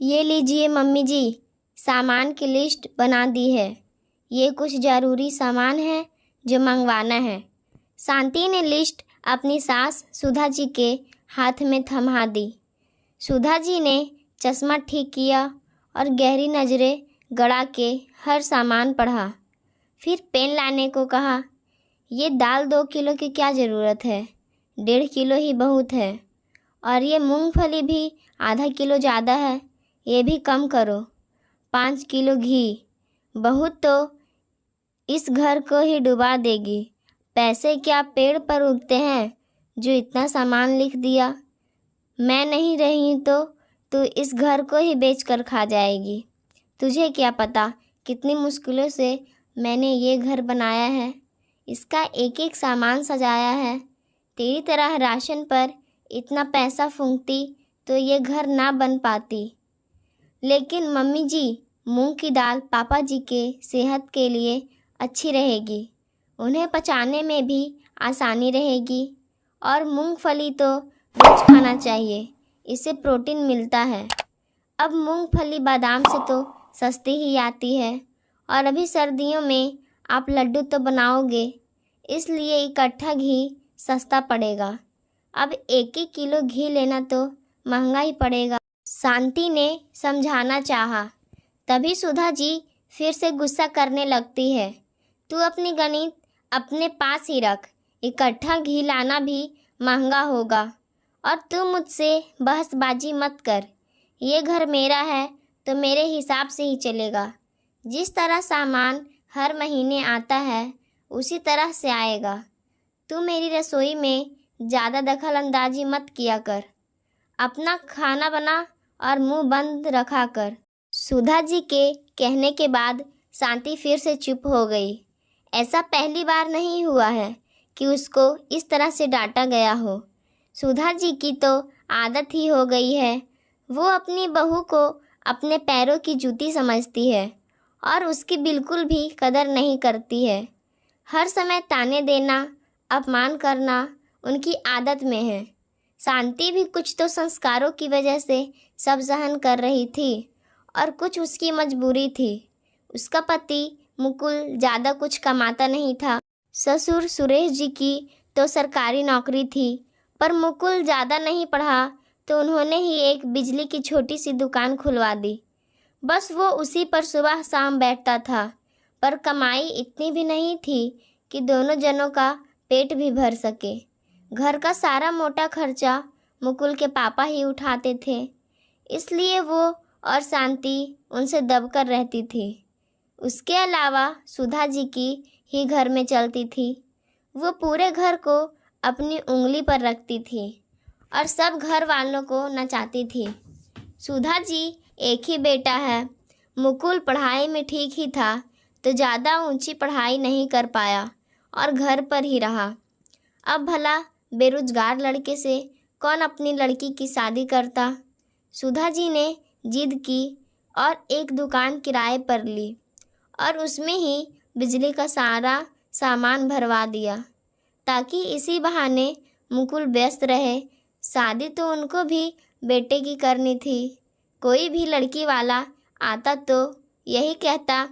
ये लीजिए मम्मी जी, सामान की लिस्ट बना दी है। ये कुछ ज़रूरी सामान है जो मंगवाना है। शांति ने लिस्ट अपनी सास सुधा जी के हाथ में थमा दी। सुधा जी ने चश्मा ठीक किया और गहरी नज़रें गड़ा के हर सामान पढ़ा। फिर पेन लाने को कहा। ये दाल 2 किलो की क्या ज़रूरत है, 1.5 किलो ही बहुत है। और ये मूंगफली भी आधा किलो ज़्यादा है, ये भी कम करो। 5 किलो घी, बहुत तो इस घर को ही डुबा देगी। पैसे क्या पेड़ पर उगते हैं जो इतना सामान लिख दिया। मैं नहीं रही तो तू इस घर को ही बेच कर खा जाएगी। तुझे क्या पता कितनी मुश्किलों से मैंने ये घर बनाया है, इसका एक एक सामान सजाया है। तेरी तरह राशन पर इतना पैसा फूंकती तो ये घर ना बन पाती। लेकिन मम्मी जी, मूंग की दाल पापा जी के सेहत के लिए अच्छी रहेगी, उन्हें पचाने में भी आसानी रहेगी। और मूंगफली तो रोज खाना चाहिए, इससे प्रोटीन मिलता है। अब मूंगफली बादाम से तो सस्ती ही आती है। और अभी सर्दियों में आप लड्डू तो बनाओगे, इसलिए इकट्ठा घी सस्ता पड़ेगा। अब 1-1 किलो घी लेना तो महंगा ही पड़ेगा। शांति ने समझाना चाहा, तभी सुधा जी फिर से गुस्सा करने लगती है। तू अपनी गणित अपने पास ही रख, इकट्ठा घी लाना भी महंगा होगा। और तू मुझसे बहसबाजी मत कर। ये घर मेरा है तो मेरे हिसाब से ही चलेगा। जिस तरह सामान हर महीने आता है उसी तरह से आएगा। तू मेरी रसोई में ज़्यादा दखल अंदाजी मत किया कर। अपना खाना बना और मुंह बंद रखा कर। सुधा जी के कहने के बाद शांति फिर से चुप हो गई। ऐसा पहली बार नहीं हुआ है कि उसको इस तरह से डांटा गया हो। सुधा जी की तो आदत ही हो गई है। वो अपनी बहू को अपने पैरों की जूती समझती है और उसकी बिल्कुल भी कदर नहीं करती है। हर समय ताने देना, अपमान करना उनकी आदत में है। शांति भी कुछ तो संस्कारों की वजह से सब सहन कर रही थी और कुछ उसकी मजबूरी थी। उसका पति मुकुल ज़्यादा कुछ कमाता नहीं था। ससुर सुरेश जी की तो सरकारी नौकरी थी, पर मुकुल ज़्यादा नहीं पढ़ा तो उन्होंने ही एक बिजली की छोटी सी दुकान खुलवा दी। बस वो उसी पर सुबह शाम बैठता था, पर कमाई इतनी भी नहीं थी कि दोनों जनों का पेट भी भर सके। घर का सारा मोटा खर्चा मुकुल के पापा ही उठाते थे, इसलिए वो और शांति उनसे दबकर रहती थी। उसके अलावा सुधा जी की ही घर में चलती थी। वो पूरे घर को अपनी उंगली पर रखती थी और सब घर वालों को नचाती थी। सुधा जी एक ही बेटा है। मुकुल पढ़ाई में ठीक ही था तो ज़्यादा ऊंची पढ़ाई नहीं कर पाया और घर पर ही रहा। अब भला बेरोजगार लड़के से कौन अपनी लड़की की शादी करता। सुधा जी ने जिद की और एक दुकान किराए पर ली और उसमें ही बिजली का सारा सामान भरवा दिया, ताकि इसी बहाने मुकुल व्यस्त रहे। शादी तो उनको भी बेटे की करनी थी। कोई भी लड़की वाला आता तो यही कहता,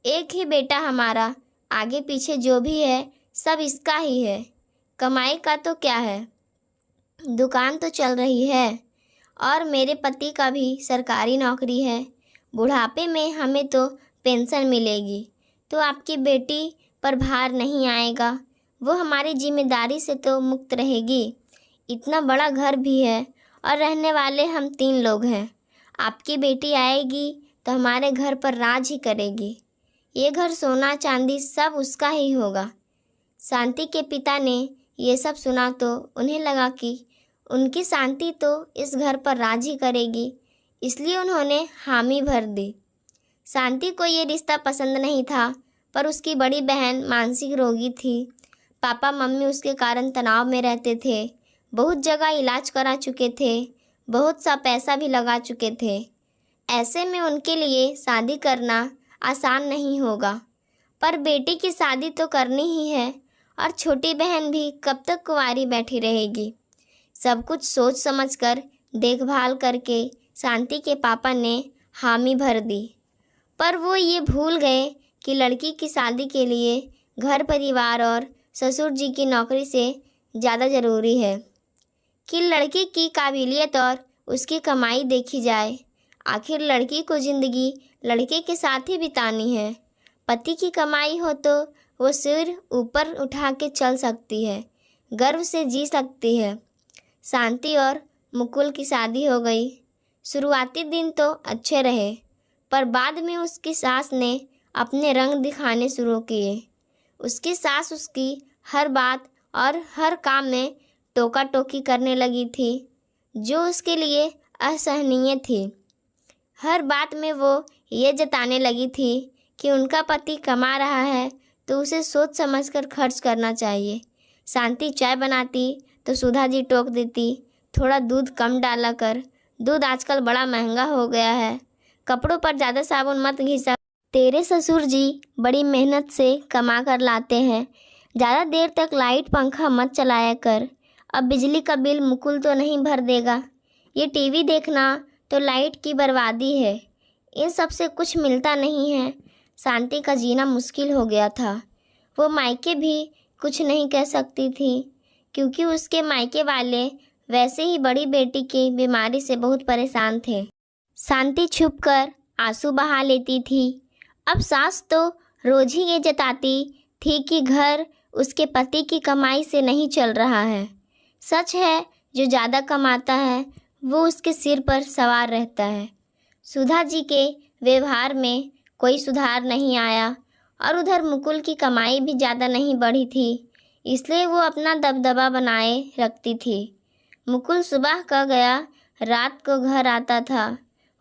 एक ही बेटा हमारा, आगे पीछे जो भी है सब इसका ही है। कमाई का तो क्या है, दुकान तो चल रही है और मेरे पति का भी सरकारी नौकरी है। बुढ़ापे में हमें तो पेंशन मिलेगी तो आपकी बेटी पर भार नहीं आएगा। वो हमारी जिम्मेदारी से तो मुक्त रहेगी। इतना बड़ा घर भी है और रहने वाले हम 3 लोग हैं। आपकी बेटी आएगी तो हमारे घर पर राज ही करेगी। ये घर सोना चांदी सब उसका ही होगा। शांति के पिता ने ये सब सुना तो उन्हें लगा कि उनकी शांति तो इस घर पर राज ही करेगी, इसलिए उन्होंने हामी भर दी। शांति को ये रिश्ता पसंद नहीं था, पर उसकी बड़ी बहन मानसिक रोगी थी। पापा मम्मी उसके कारण तनाव में रहते थे। बहुत जगह इलाज करा चुके थे, बहुत सा पैसा भी लगा चुके थे। ऐसे में उनके लिए शादी करना आसान नहीं होगा। पर बेटी की शादी तो करनी ही है और छोटी बहन भी कब तक कुंवारी बैठी रहेगी। सब कुछ सोच समझकर देखभाल करके शांति के पापा ने हामी भर दी, पर वो ये भूल गए कि लड़की की शादी के लिए घर परिवार और ससुर जी की नौकरी से ज़्यादा ज़रूरी है कि लड़की की काबिलियत और उसकी कमाई देखी जाए। आखिर लड़की को ज़िंदगी लड़के के साथ ही बितानी है। पति की कमाई हो तो वो सिर ऊपर उठा के चल सकती है, गर्व से जी सकती है। शांति और मुकुल की शादी हो गई। शुरुआती दिन तो अच्छे रहे, पर बाद में उसकी सास ने अपने रंग दिखाने शुरू किए। उसकी सास उसकी हर बात और हर काम में टोका टोकी करने लगी थी, जो उसके लिए असहनीय थी। हर बात में वो ये जताने लगी थी कि उनका पति कमा रहा है तो उसे सोच समझकर खर्च करना चाहिए। शांति चाय बनाती तो सुधा जी टोक देती, थोड़ा दूध कम डाला कर, दूध आजकल बड़ा महंगा हो गया है, कपड़ों पर ज़्यादा साबुन मत घिसा, तेरे ससुर जी बड़ी मेहनत से कमा कर लाते हैं, ज़्यादा देर तक लाइट पंखा मत चलाया कर, अब बिजली का बिल मुकुल तो नहीं भर देगा, ये टीवी देखना तो लाइट की बर्बादी है, इन सब से कुछ मिलता नहीं है। शांति का जीना मुश्किल हो गया था। वो मायके भी कुछ नहीं कह सकती थी, क्योंकि उसके मायके वाले वैसे ही बड़ी बेटी की बीमारी से बहुत परेशान थे। शांति छुपकर आंसू बहा लेती थी। अब सास तो रोज ही ये जताती थी कि घर उसके पति की कमाई से नहीं चल रहा है। सच है, जो ज़्यादा कमाता है वो उसके सिर पर सवार रहता है। सुधा जी के व्यवहार में कोई सुधार नहीं आया और उधर मुकुल की कमाई भी ज़्यादा नहीं बढ़ी थी, इसलिए वो अपना दबदबा बनाए रखती थी। मुकुल सुबह का गया रात को घर आता था।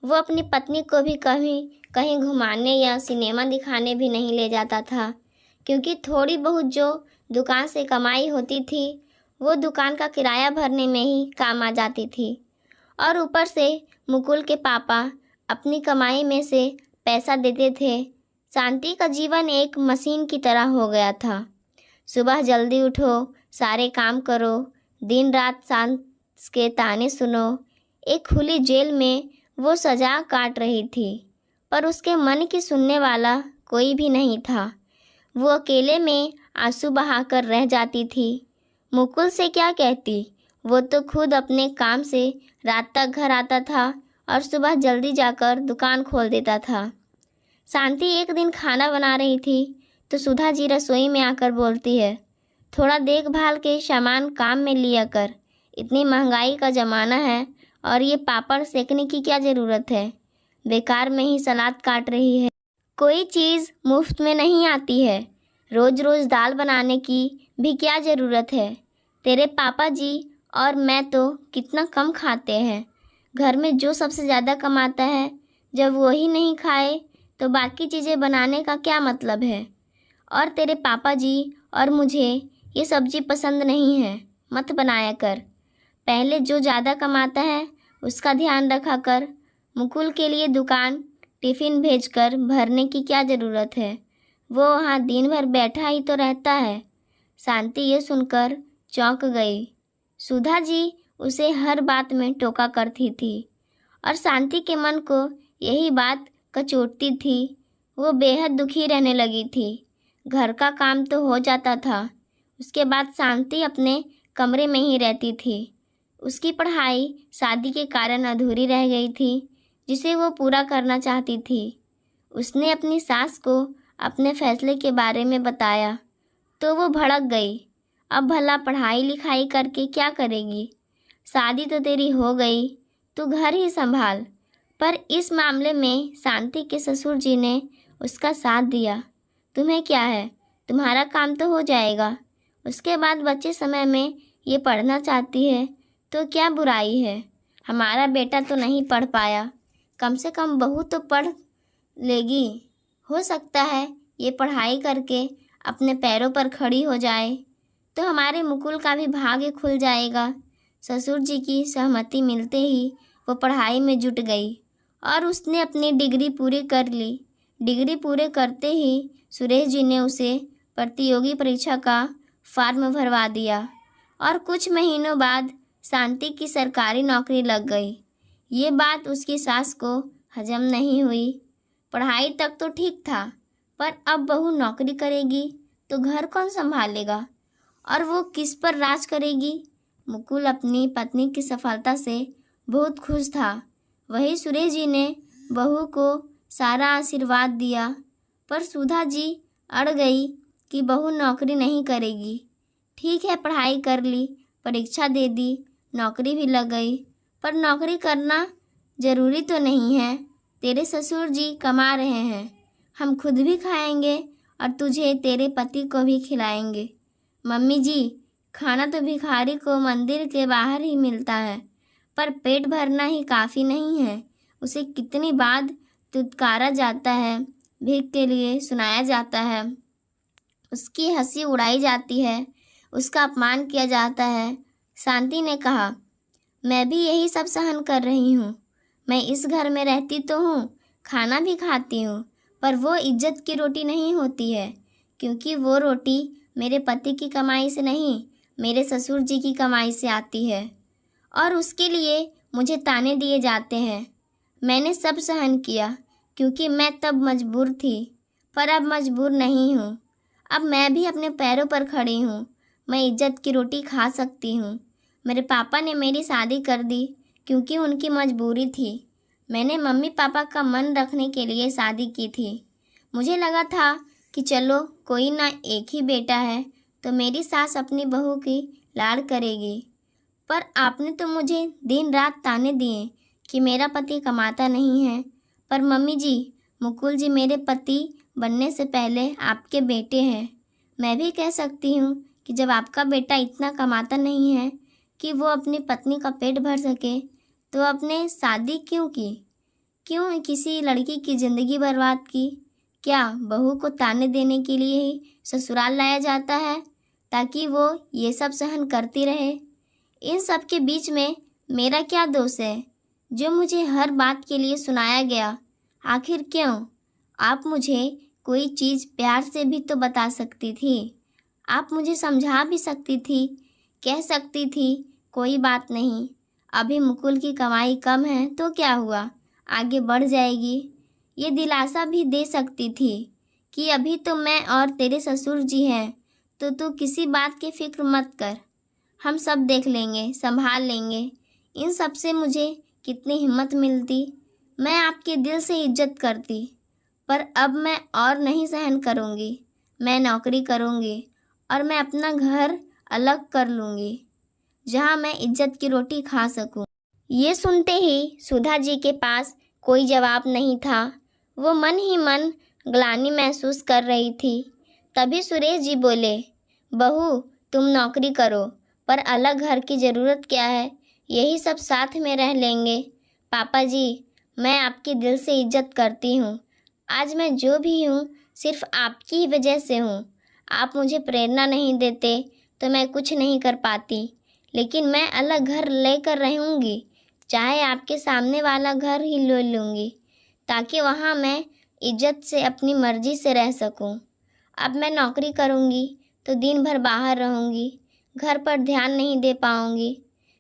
वो अपनी पत्नी को भी कहीं घुमाने या सिनेमा दिखाने भी नहीं ले जाता था, क्योंकि थोड़ी बहुत जो दुकान से कमाई होती थी वो दुकान का किराया भरने में ही काम आ जाती थी। और ऊपर से मुकुल के पापा अपनी कमाई में से पैसा देते थे। शांति का जीवन एक मशीन की तरह हो गया था। सुबह जल्दी उठो, सारे काम करो, दिन रात सांस के ताने सुनो। एक खुली जेल में वो सजा काट रही थी, पर उसके मन की सुनने वाला कोई भी नहीं था। वो अकेले में आंसू बहाकर रह जाती थी। मुकुल से क्या कहती, वो तो खुद अपने काम से रात तक घर आता था और सुबह जल्दी जाकर दुकान खोल देता था। शांति एक दिन खाना बना रही थी तो सुधा जी रसोई में आकर बोलती है, थोड़ा देखभाल के सामान काम में लिया कर, इतनी महंगाई का ज़माना है और ये पापड़ सेकने की क्या ज़रूरत है, बेकार में ही सलाद काट रही है। कोई चीज़ मुफ्त में नहीं आती है, रोज़ रोज़ दाल बनाने की भी क्या ज़रूरत है। तेरे पापा जी और मैं तो कितना कम खाते हैं। घर में जो सबसे ज़्यादा कमाता है, जब वही नहीं खाए तो बाकी चीज़ें बनाने का क्या मतलब है। और तेरे पापा जी और मुझे ये सब्ज़ी पसंद नहीं है, मत बनाया कर। पहले जो ज़्यादा कमाता है उसका ध्यान रखा कर। मुकुल के लिए दुकान टिफ़िन भेजकर भरने की क्या ज़रूरत है, वो वहाँ दिन भर बैठा ही तो रहता है। शांति ये सुनकर चौंक गई। सुधा जी उसे हर बात में टोका करती थी और शांति के मन को यही बात कचोटती थी। वो बेहद दुखी रहने लगी थी। घर का काम तो हो जाता था, उसके बाद शांति अपने कमरे में ही रहती थी। उसकी पढ़ाई शादी के कारण अधूरी रह गई थी, जिसे वो पूरा करना चाहती थी। उसने अपनी सास को अपने फैसले के बारे में बताया तो वो भड़क गई। अब भला पढ़ाई लिखाई करके क्या करेगी, शादी तो तेरी हो गई, तू घर ही संभाल। पर इस मामले में शांति के ससुर जी ने उसका साथ दिया। तुम्हें क्या है, तुम्हारा काम तो हो जाएगा। उसके बाद बचे समय में ये पढ़ना चाहती है तो क्या बुराई है। हमारा बेटा तो नहीं पढ़ पाया, कम से कम बहू तो पढ़ लेगी। हो सकता है ये पढ़ाई करके अपने पैरों पर खड़ी हो जाए तो हमारे मुकुल का भी भाग्य खुल जाएगा। ससुर जी की सहमति मिलते ही वो पढ़ाई में जुट गई और उसने अपनी डिग्री पूरी कर ली। डिग्री पूरे करते ही सुरेश जी ने उसे प्रतियोगी परीक्षा का फॉर्म भरवा दिया और कुछ महीनों बाद शांति की सरकारी नौकरी लग गई। ये बात उसकी सास को हजम नहीं हुई। पढ़ाई तक तो ठीक था, पर अब बहू नौकरी करेगी तो घर कौन संभालेगा और वो किस पर राज करेगी। मुकुल अपनी पत्नी की सफलता से बहुत खुश था। वही सुरेश जी ने बहू को सारा आशीर्वाद दिया, पर सुधा जी अड़ गई कि बहू नौकरी नहीं करेगी। ठीक है, पढ़ाई कर ली, परीक्षा दे दी, नौकरी भी लग गई, पर नौकरी करना ज़रूरी तो नहीं है। तेरे ससुर जी कमा रहे हैं, हम खुद भी खाएंगे और तुझे तेरे पति को भी खिलाएंगे। मम्मी जी, खाना तो भिखारी को मंदिर के बाहर ही मिलता है, पर पेट भरना ही काफ़ी नहीं है। उसे कितनी बार दुत्कारा जाता है, भीख के लिए सुनाया जाता है, उसकी हंसी उड़ाई जाती है, उसका अपमान किया जाता है। शांति ने कहा, मैं भी यही सब सहन कर रही हूँ। मैं इस घर में रहती तो हूँ, खाना भी खाती हूँ, पर वो इज्जत की रोटी नहीं होती है, क्योंकि वो रोटी मेरे पति की कमाई से नहीं, मेरे ससुर जी की कमाई से आती है, और उसके लिए मुझे ताने दिए जाते हैं। मैंने सब सहन किया क्योंकि मैं तब मजबूर थी, पर अब मजबूर नहीं हूँ। अब मैं भी अपने पैरों पर खड़ी हूँ, मैं इज्जत की रोटी खा सकती हूँ। मेरे पापा ने मेरी शादी कर दी क्योंकि उनकी मजबूरी थी। मैंने मम्मी पापा का मन रखने के लिए शादी की थी। मुझे लगा था कि चलो कोई ना, एक ही बेटा है तो मेरी सास अपनी बहू की लाड करेगी, पर आपने तो मुझे दिन रात ताने दिए कि मेरा पति कमाता नहीं है। पर मम्मी जी, मुकुल जी मेरे पति बनने से पहले आपके बेटे हैं। मैं भी कह सकती हूँ कि जब आपका बेटा इतना कमाता नहीं है कि वो अपनी पत्नी का पेट भर सके, तो आपने शादी क्यों की? क्यों किसी लड़की की ज़िंदगी बर्बाद की? क्या बहू को ताने देने के लिए ही ससुराल लाया जाता है ताकि वो ये सब सहन करती रहे? इन सब के बीच में मेरा क्या दोष है जो मुझे हर बात के लिए सुनाया गया? आखिर क्यों? आप मुझे कोई चीज़ प्यार से भी तो बता सकती थी। आप मुझे समझा भी सकती थी, कह सकती थी कोई बात नहीं, अभी मुकुल की कमाई कम है तो क्या हुआ, आगे बढ़ जाएगी। ये दिलासा भी दे सकती थी कि अभी तो मैं और तेरे ससुर जी हैं, तो तू किसी बात की फिक्र मत कर, हम सब देख लेंगे, संभाल लेंगे। इन सब से मुझे कितनी हिम्मत मिलती, मैं आपके दिल से इज्जत करती। पर अब मैं और नहीं सहन करूँगी। मैं नौकरी करूँगी और मैं अपना घर अलग कर लूँगी जहाँ मैं इज्जत की रोटी खा सकूँ। ये सुनते ही सुधा जी के पास कोई जवाब नहीं था। वो मन ही मन ग्लानि महसूस कर रही थी। तभी सुरेश जी बोले, बहू तुम नौकरी करो, पर अलग घर की ज़रूरत क्या है, यही सब साथ में रह लेंगे। पापा जी, मैं आपकी दिल से इज्जत करती हूँ। आज मैं जो भी हूँ सिर्फ आपकी ही वजह से हूँ। आप मुझे प्रेरणा नहीं देते तो मैं कुछ नहीं कर पाती, लेकिन मैं अलग घर लेकर रहूँगी, चाहे आपके सामने वाला घर ही ले लूँगी, ताकि वहाँ मैं इज्जत से अपनी मर्ज़ी से रह सकूँ। अब मैं नौकरी करूँगी तो दिन भर बाहर रहूँगी, घर पर ध्यान नहीं दे पाऊँगी,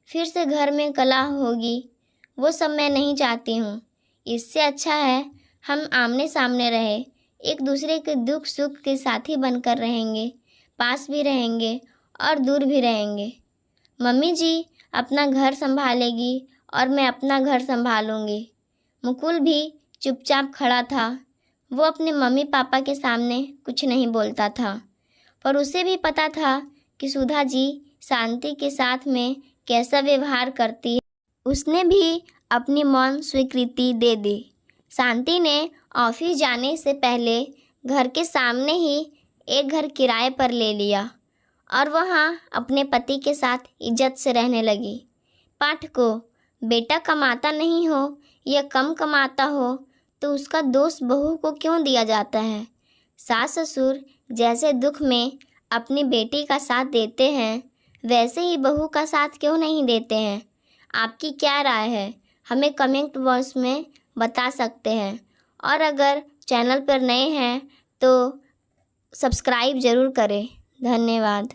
फिर से घर में कलह होगी, वो सब मैं नहीं चाहती हूँ। इससे अच्छा है हम आमने सामने रहे, एक दूसरे के दुख सुख के साथी बनकर रहेंगे, पास भी रहेंगे और दूर भी रहेंगे। मम्मी जी अपना घर संभालेगी और मैं अपना घर संभालूंगी। मुकुल भी चुपचाप खड़ा था। वो अपने मम्मी पापा के सामने कुछ नहीं बोलता था, पर उसे भी पता था कि सुधा जी शांति के साथ में कैसा व्यवहार करती है। उसने भी अपनी मौन स्वीकृति दे दी। शांति ने ऑफिस जाने से पहले घर के सामने ही एक घर किराए पर ले लिया और वहाँ अपने पति के साथ इज्जत से रहने लगी। पाठकों, बेटा कमाता नहीं हो या कम कमाता हो तो उसका दोष बहू को क्यों दिया जाता है? सास ससुर जैसे दुख में अपनी बेटी का साथ देते हैं, वैसे ही बहू का साथ क्यों नहीं देते हैं? आपकी क्या राय है? हमें कमेंट बॉक्स में बता सकते हैं, और अगर चैनल पर नए हैं तो सब्सक्राइब ज़रूर करें। धन्यवाद।